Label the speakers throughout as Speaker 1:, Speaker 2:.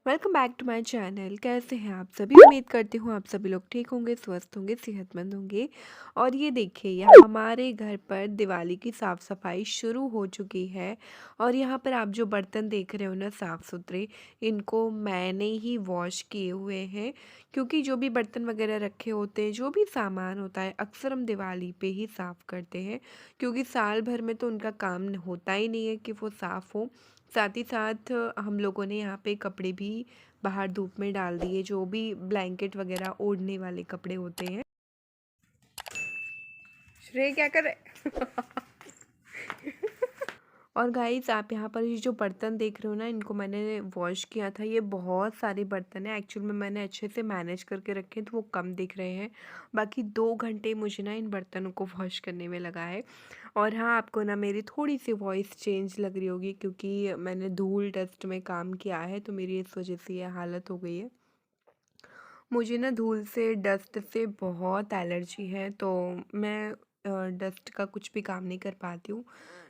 Speaker 1: Welcome back to my channel. कैसे हैं आप सभी? उम्मीद करती हूँ आप सभी लोग ठीक होंगे, स्वस्थ होंगे, सेहतमंद होंगे। और ये देखिए, यहाँ हमारे घर पर दिवाली की साफ़ सफाई शुरू हो चुकी है। और यहाँ पर आप जो बर्तन देख रहे हो ना, साफ़ सुथरे, इनको मैंने ही वॉश किए हुए हैं। क्योंकि जो भी बर्तन वगैरह रखे होते हैं, जो भी सामान होता है, अक्सर हम दिवाली पे ही साफ़ करते हैं। क्योंकि साल भर में तो उनका काम होता ही नहीं है कि वो साफ़ हो। साथ ही साथ हम लोगों ने यहाँ पे कपड़े भी बाहर धूप में डाल दिए, जो भी ब्लैंकेट वगैरह ओढ़ने वाले कपड़े होते हैं। श्रेय क्या कर रहे? और गाइस, आप यहाँ पर ये जो बर्तन देख रहे हो ना, इनको मैंने वॉश किया था। ये बहुत सारे बर्तन हैं, एक्चुअल में मैंने अच्छे से मैनेज करके रखे हैं, तो वो कम दिख रहे हैं। बाकी 2 घंटे मुझे ना इन बर्तनों को वॉश करने में लगा है। और हाँ, आपको ना मेरी थोड़ी सी वॉइस चेंज लग रही होगी, क्योंकि मैंने धूल डस्ट में काम किया है, तो मेरी इस वजह से ये हालत हो गई है। मुझे ना धूल से, डस्ट से बहुत एलर्जी है, तो मैं डस्ट का कुछ भी काम नहीं कर पाती हूँ।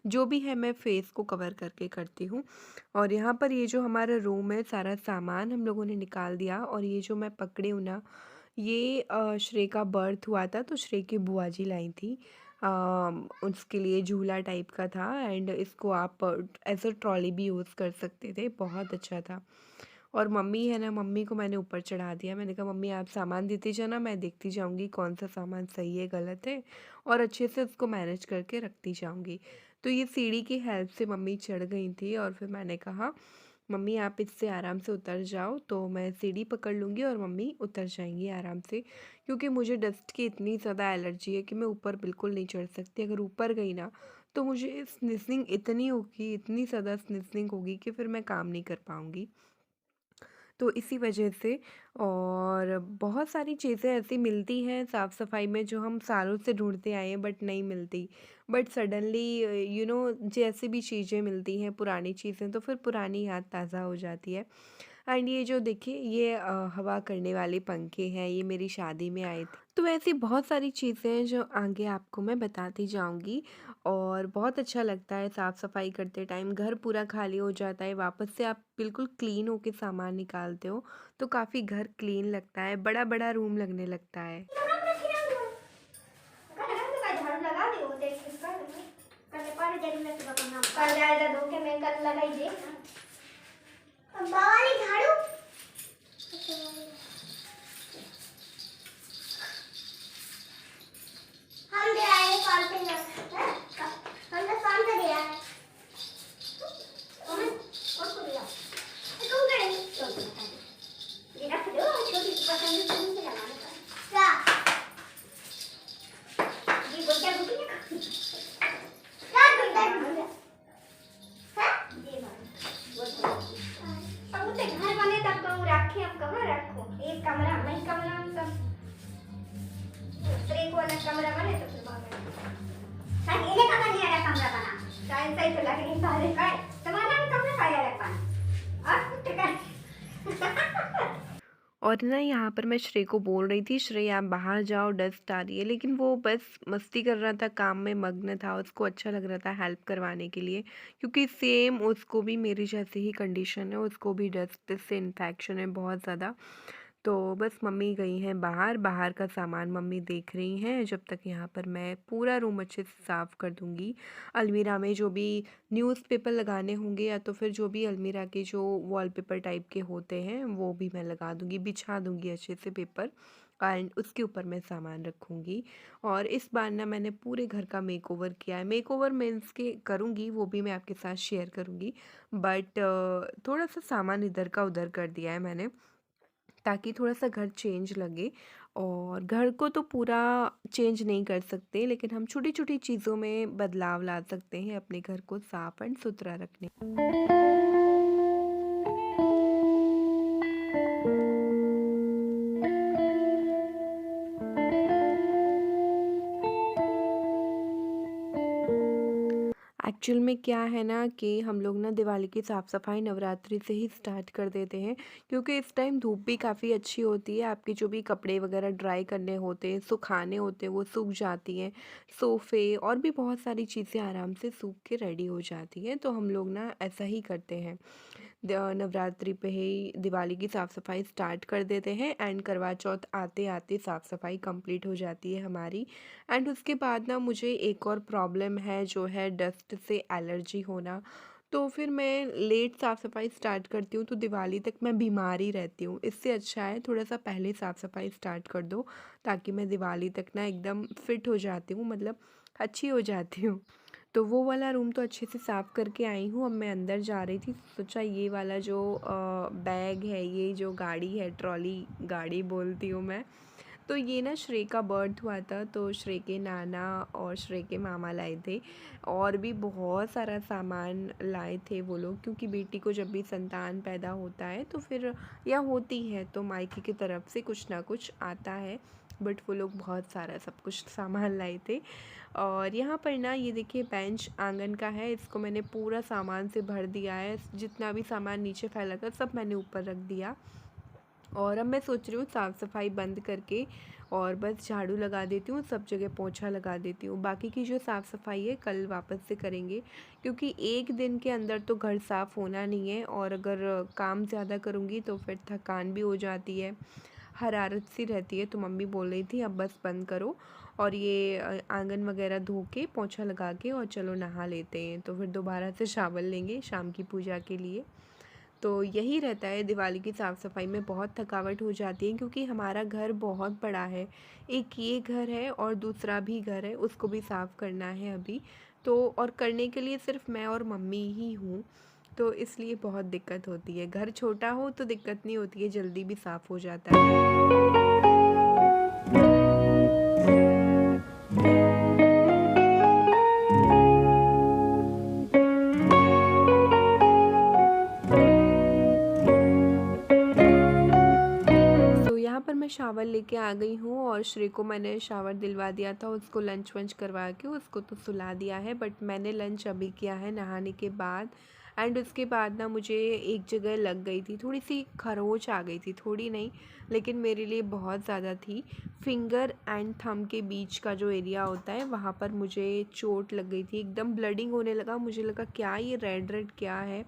Speaker 1: जो भी है मैं फेस को कवर करके करती हूँ। और यहाँ पर ये जो हमारा रूम है, सारा सामान हम लोगों ने निकाल दिया। और ये जो मैं पकड़ी हूँ ना, ये श्रेय का बर्थ हुआ था, तो श्रेय की बुआ जी लाई थी। उसके लिए झूला टाइप का था, एंड इसको आप एज अ ट्रॉली भी यूज़ कर सकते थे। बहुत अच्छा था। और मम्मी है ना, मम्मी को मैंने ऊपर चढ़ा दिया। मैंने कहा, मम्मी आप सामान देती जाना, मैं देखती जाऊंगी कौन सा सामान सही है, गलत है, और अच्छे से उसको मैनेज करके रखती जाऊंगी। तो ये सीढ़ी की हेल्प से मम्मी चढ़ गई थी, और फिर मैंने कहा, मम्मी आप इससे आराम से उतर जाओ, तो मैं सीढ़ी पकड़ लूँगी और मम्मी उतर जाएंगी आराम से। क्योंकि मुझे डस्ट की इतनी ज़्यादा एलर्जी है कि मैं ऊपर बिल्कुल नहीं चढ़ सकती। अगर ऊपर गई ना, तो मुझे स्निफिंग इतनी होगी, इतनी ज़्यादा स्निफिंग होगी कि फिर मैं काम नहीं कर पाऊँगी। तो इसी वजह से। और बहुत सारी चीज़ें ऐसी मिलती हैं साफ़ सफाई में, जो हम सालों से ढूंढते आए हैं बट नहीं मिलती। बट सडनली जैसे भी चीज़ें मिलती हैं, पुरानी चीज़ें, तो फिर पुरानी याद ताज़ा हो जाती है। एंड ये जो देखिए, ये हवा करने वाले पंखे हैं, ये मेरी शादी में आए थे। तो ऐसी बहुत सारी चीज़ें हैं जो आगे आपको मैं बताती जाऊंगी। और बहुत अच्छा लगता है साफ़ सफाई करते टाइम। घर पूरा खाली हो जाता है, वापस से आप बिल्कुल क्लीन होके सामान निकालते हो, तो काफ़ी घर क्लीन लगता है, बड़ा बड़ा रूम लगने लगता है।
Speaker 2: हम दे आए कॉल पे ना, हमने काम कर दिया है। और को दिया तुम करेंगे ये रख दो, छोटी पसंद तुम से लगाने का क्या ये गोटा गोटी ना क्या गोटा गोटी है ये गोटा। अब तो घर बने तब कहूँ रखे, अब कहाँ रखो, एक कमरा में कमरा में सब दूसरे को अलग कमरा बने तो फिर हाँ इन्हें कहाँ नहीं आया कमरा बना शायद सही तो लग नहीं सारे का तुम्हारा भी कमरा का अलग बना और कुछ का
Speaker 1: और ना, यहाँ पर मैं श्रेय को बोल रही थी, श्रेय आप बाहर जाओ, डस्ट आ रही है, लेकिन वो बस मस्ती कर रहा था, काम में मग्न था। उसको अच्छा लग रहा था हेल्प करवाने के लिए, क्योंकि सेम उसको भी मेरी जैसी ही कंडीशन है, उसको भी डस्ट से इन्फेक्शन है बहुत ज़्यादा। तो बस मम्मी गई हैं बाहर, बाहर का सामान मम्मी देख रही हैं, जब तक यहाँ पर मैं पूरा रूम अच्छे से साफ़ कर दूँगी। अलमीरा में जो भी न्यूज़पेपर लगाने होंगे, या तो फिर जो भी अलमीरा के जो वॉलपेपर टाइप के होते हैं, वो भी मैं लगा दूँगी, बिछा दूँगी अच्छे से पेपर, एंड उसके ऊपर मैं सामान रखूँगी। और इस बार ना, मैंने पूरे घर का मेकओवर किया है। मेकओवर मीन्स के करूँगी, वो भी मैं आपके साथ शेयर करूँगी। बट थोड़ा सा सामान इधर का उधर कर दिया है मैंने, ताकि थोड़ा सा घर चेंज लगे। और घर को तो पूरा चेंज नहीं कर सकते, लेकिन हम छोटी छोटी चीज़ों में बदलाव ला सकते हैं अपने घर को साफ एंड सुथरा रखने। एक्चुअल में क्या है ना, कि हम लोग ना दिवाली की साफ़ सफाई नवरात्रि से ही स्टार्ट कर देते हैं। क्योंकि इस टाइम धूप भी काफ़ी अच्छी होती है, आपके जो भी कपड़े वगैरह ड्राई करने होते हैं, सुखाने होते हैं, वो सूख जाती हैं। सोफ़े और भी बहुत सारी चीज़ें आराम से सूख के रेडी हो जाती हैं, तो हम लोग ना ऐसा ही करते हैं। नवरात्रि पे ही दिवाली की साफ़ सफाई स्टार्ट कर देते हैं एंड करवा चौथ आते आते साफ़ सफाई कंप्लीट हो जाती है हमारी। एंड उसके बाद ना मुझे एक और प्रॉब्लम है जो है डस्ट से एलर्जी होना। तो फिर मैं लेट साफ़ सफाई स्टार्ट करती हूँ तो दिवाली तक मैं बीमार ही रहती हूँ। इससे अच्छा है थोड़ा सा पहले साफ़ सफाई स्टार्ट कर दो, ताकि मैं दिवाली तक ना एकदम फिट हो जाती हूँ, मतलब अच्छी हो जाती हूँ। तो वो वाला रूम तो अच्छे से साफ़ करके आई हूँ। अब मैं अंदर जा रही थी, सोचा ये वाला जो बैग है, ये जो गाड़ी है, ट्रॉली गाड़ी बोलती हूँ मैं, तो ये ना श्रेय का बर्थ हुआ था, तो श्रेय के नाना और श्रेय के मामा लाए थे और भी बहुत सारा सामान लाए थे वो लोग, क्योंकि बेटी को जब भी संतान पैदा होता है तो फिर या होती है तो मायके की तरफ से कुछ ना कुछ आता है। बट वो लोग बहुत सारा सब कुछ सामान लाए थे। और यहाँ पर ना ये देखिए बेंच आंगन का है, इसको मैंने पूरा सामान से भर दिया है। जितना भी सामान नीचे फैला था सब मैंने ऊपर रख दिया। और अब मैं सोच रही हूँ साफ़ सफाई बंद करके और बस झाड़ू लगा देती हूँ, सब जगह पोछा लगा देती हूँ। बाकी की जो साफ़ सफाई है कल वापस से करेंगे, क्योंकि एक दिन के अंदर तो घर साफ़ होना नहीं है। और अगर काम ज़्यादा करूँगी तो फिर थकान भी हो जाती है, हरारत सी रहती है। तो मम्मी बोल रही थी अब बस बंद करो और ये आंगन वगैरह धो के पोछा लगा के और चलो नहा लेते हैं, तो फिर दोबारा से शावल लेंगे शाम की पूजा के लिए। तो यही रहता है, दिवाली की साफ़ सफाई में बहुत थकावट हो जाती है, क्योंकि हमारा घर बहुत बड़ा है। एक ये घर है और दूसरा भी घर है, उसको भी साफ़ करना है अभी। तो और करने के लिए सिर्फ मैं और मम्मी ही हूँ, तो इसलिए बहुत दिक्कत होती है। घर छोटा हो तो दिक्कत नहीं होती है, जल्दी भी साफ़ हो जाता है। तो यहाँ पर मैं शावर लेके आ गई हूँ और श्री को मैंने शावर दिलवा दिया था, उसको लंच वंच करवा के उसको तो सुला दिया है। बट मैंने लंच अभी किया है नहाने के बाद। एंड उसके बाद ना मुझे एक जगह लग गई थी, थोड़ी सी खरोच आ गई थी, थोड़ी नहीं लेकिन मेरे लिए बहुत ज़्यादा थी। फिंगर एंड थंब के बीच का जो एरिया होता है वहाँ पर मुझे चोट लग गई थी, एकदम ब्लडिंग होने लगा। मुझे लगा क्या ये रेड रेड क्या है,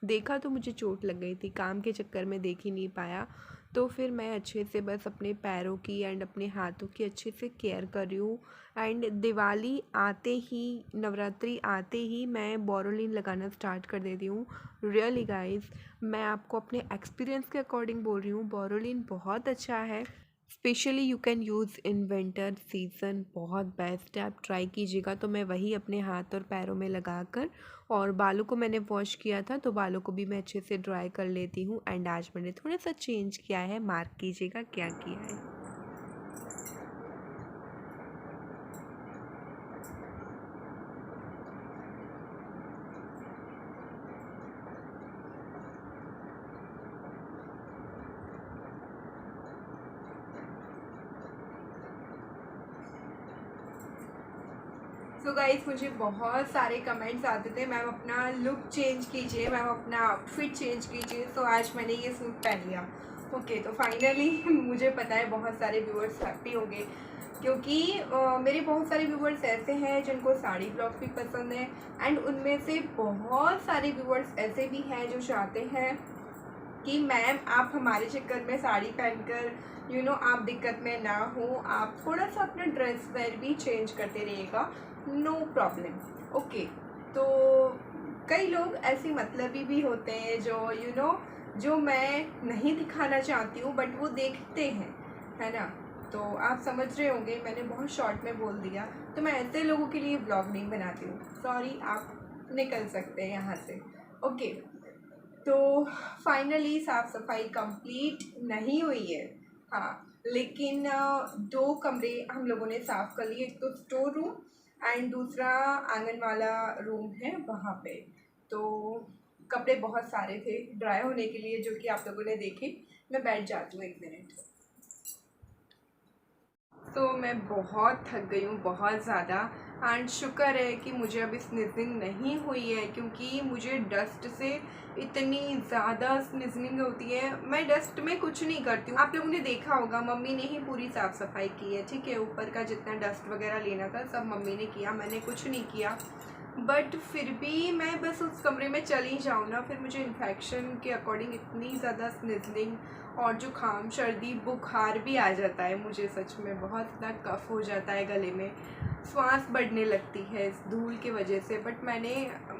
Speaker 1: देखा तो मुझे चोट लग गई थी, काम के चक्कर में देख ही नहीं पाया। तो फिर मैं अच्छे से बस अपने पैरों की एंड अपने हाथों की अच्छे से केयर कर रही हूँ। एंड दिवाली आते ही, नवरात्रि आते ही मैं बोरोलिन लगाना स्टार्ट कर देती हूँ। रियली गाइस, मैं आपको अपने एक्सपीरियंस के अकॉर्डिंग बोल रही हूँ, बोरोलिन बहुत अच्छा है। Specially you can use in winter season, बहुत बेस्ट है, आप ट्राई कीजिएगा। तो मैं वही अपने हाथ और पैरों में लगाकर, और बालों को मैंने वॉश किया था तो बालों को भी मैं अच्छे से ड्राई कर लेती हूँ। एंड आज मैंने थोड़ा सा चेंज किया है, मार्क कीजिएगा क्या किया है। सो गाइस, मुझे बहुत सारे कमेंट्स आते थे मैम अपना लुक चेंज कीजिए, मैम अपना आउटफिट चेंज कीजिए। तो आज मैंने ये सूट पहन लिया। ओके, तो फाइनली मुझे पता है बहुत सारे व्यूअर्स हैप्पी होंगे, क्योंकि मेरे बहुत सारे व्यूअर्स ऐसे हैं जिनको साड़ी ब्लॉग भी पसंद है। एंड उनमें से बहुत सारे व्यूअर्स ऐसे भी हैं जो चाहते हैं कि मैम आप हमारे चक्कर में साड़ी पहनकर आप दिक्कत में ना हो, आप थोड़ा सा अपना ड्रेस वेयर भी चेंज करते रहिएगा, नो प्रॉब्लम। ओके, तो कई लोग ऐसे मतलबी भी होते हैं जो जो मैं नहीं दिखाना चाहती हूँ बट वो देखते हैं, है ना। तो आप समझ रहे होंगे, मैंने बहुत शॉर्ट में बोल दिया। तो मैं ऐसे लोगों के लिए ब्लॉग नहीं बनाती हूँ, सॉरी, आप निकल सकते हैं यहाँ से। ओके, तो फाइनली साफ़ सफाई कंप्लीट नहीं हुई है, हाँ, लेकिन दो कमरे हम लोगों ने साफ़ कर लिए। एक तो स्टोर रूम एंड दूसरा आंगन वाला रूम है वहाँ पे। तो कपड़े बहुत सारे थे ड्राई होने के लिए, जो कि आप लोगों ने देखे। मैं बैठ जाती हूँ 1 मिनट। तो मैं बहुत थक गई हूँ, बहुत ज़्यादा। एंड शुक्र है कि मुझे अभी स्निजिंग नहीं हुई है, क्योंकि मुझे डस्ट से इतनी ज़्यादा स्निजनिंग होती है। मैं डस्ट में कुछ नहीं करती हूँ, आप लोगों ने देखा होगा मम्मी ने ही पूरी साफ़ सफाई की है, ठीक है। ऊपर का जितना डस्ट वगैरह लेना था सब मम्मी ने किया, मैंने कुछ नहीं किया। बट फिर भी मैं बस उस कमरे में चली जाऊँ ना, फिर मुझे इन्फेक्शन के अकॉर्डिंग इतनी ज़्यादा स्निजलिंग और जुकाम सर्दी बुखार भी आ जाता है मुझे, सच में बहुत ज़्यादा कफ हो जाता है गले में, श्वास बढ़ने लगती है इस धूल की वजह से। बट मैंने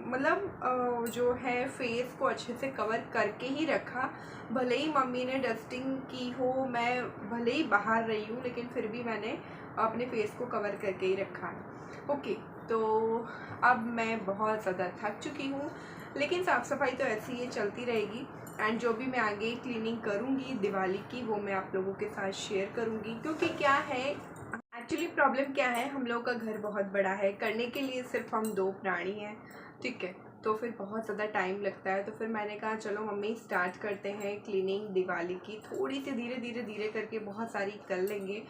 Speaker 1: मतलब जो है फेस को अच्छे से कवर करके ही रखा, भले ही मम्मी ने डस्टिंग की हो, मैं भले ही बाहर रही हूँ, लेकिन फिर भी मैंने अपने फेस को कवर करके ही रखा है। ओके, तो अब मैं बहुत ज़्यादा थक चुकी हूँ, लेकिन साफ़ सफाई तो ऐसी ही चलती रहेगी। एंड जो भी मैं आगे क्लीनिंग करूँगी दिवाली की, वो मैं आप लोगों के साथ शेयर करूँगी। क्योंकि क्या है, एक्चुअली प्रॉब्लम क्या है, हम लोगों का घर बहुत बड़ा है, करने के लिए सिर्फ हम 2 प्राणी हैं, ठीक है, तो फिर बहुत ज़्यादा टाइम लगता है। तो फिर मैंने कहा चलो मम्मी स्टार्ट करते हैं क्लीनिंग दिवाली की, थोड़ी सी धीरे धीरे धीरे करके बहुत सारी कर लेंगे।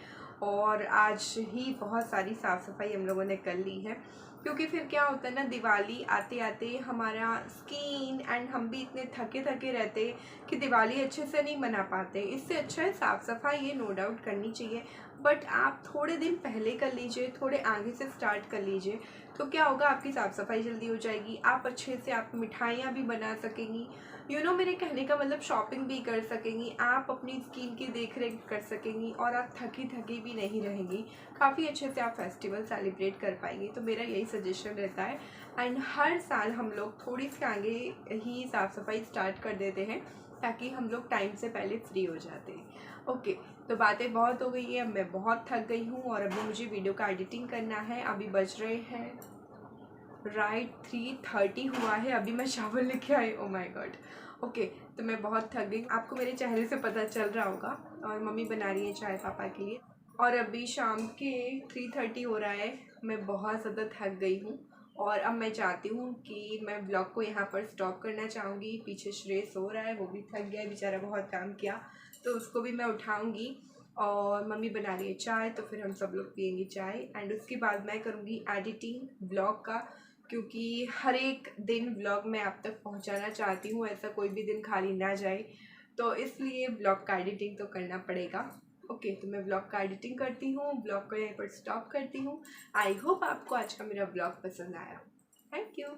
Speaker 1: और आज ही बहुत सारी साफ़ सफाई हम लोगों ने कर ली है, क्योंकि फिर क्या होता है ना, दिवाली आते आते हमारा स्किन एंड हम भी इतने थके थके रहते कि दिवाली अच्छे से नहीं मना पाते। इससे अच्छा है साफ़ सफाई, ये नो डाउट करनी चाहिए, बट आप थोड़े दिन पहले कर लीजिए, थोड़े आगे से स्टार्ट कर लीजिए, तो क्या होगा, आपकी साफ़ सफाई जल्दी हो जाएगी, आप अच्छे से आप मिठाइयाँ भी बना सकेंगी, मेरे कहने का मतलब शॉपिंग भी कर सकेंगी, आप अपनी स्किन की देख रेख कर सकेंगी, और आप थकी थकी भी नहीं रहेंगी, काफ़ी अच्छे से आप फेस्टिवल सेलिब्रेट कर पाएंगी। तो मेरा यही सजेशन रहता है। एंड हर साल हम लोग थोड़ी सी आगे ही साफ़ सफाई स्टार्ट कर देते हैं, ताकि हम लोग टाइम से पहले फ्री हो जाते हैं। ओके, तो बातें बहुत हो गई है, अब मैं बहुत थक गई हूँ, और अभी मुझे वीडियो का एडिटिंग करना है। अभी बज रहे हैं राइट 3:30 हुआ है, अभी मैं शावर लेके आई, ओ माय गॉड। ओके, तो मैं बहुत थक गई, आपको मेरे चेहरे से पता चल रहा होगा। और मम्मी बना रही है चाय पापा के लिए, और अभी शाम के 3:30 हो रहा है, मैं बहुत ज़्यादा थक गई हूँ। और अब मैं चाहती हूँ कि मैं ब्लॉग को यहाँ पर स्टॉप करना चाहूँगी। पीछे श्रेय सो रहा है, वो भी थक गया है बेचारा, बहुत काम किया, तो उसको भी मैं उठाऊँगी। और मम्मी बना रही है चाय, तो फिर हम सब लोग पियेंगे चाय, एंड उसके बाद मैं करूँगी एडिटिंग ब्लॉग का, क्योंकि हर एक दिन व्लॉग मैं आप तक पहुंचाना चाहती हूँ, ऐसा कोई भी दिन खाली ना जाए, तो इसलिए ब्लॉग का एडिटिंग तो करना पड़ेगा। ओके, तो मैं ब्लॉग का एडिटिंग करती हूँ, ब्लॉग को यहाँ पर स्टॉप करती हूँ। आई होप आपको आज का मेरा ब्लॉग पसंद आया। Thank you.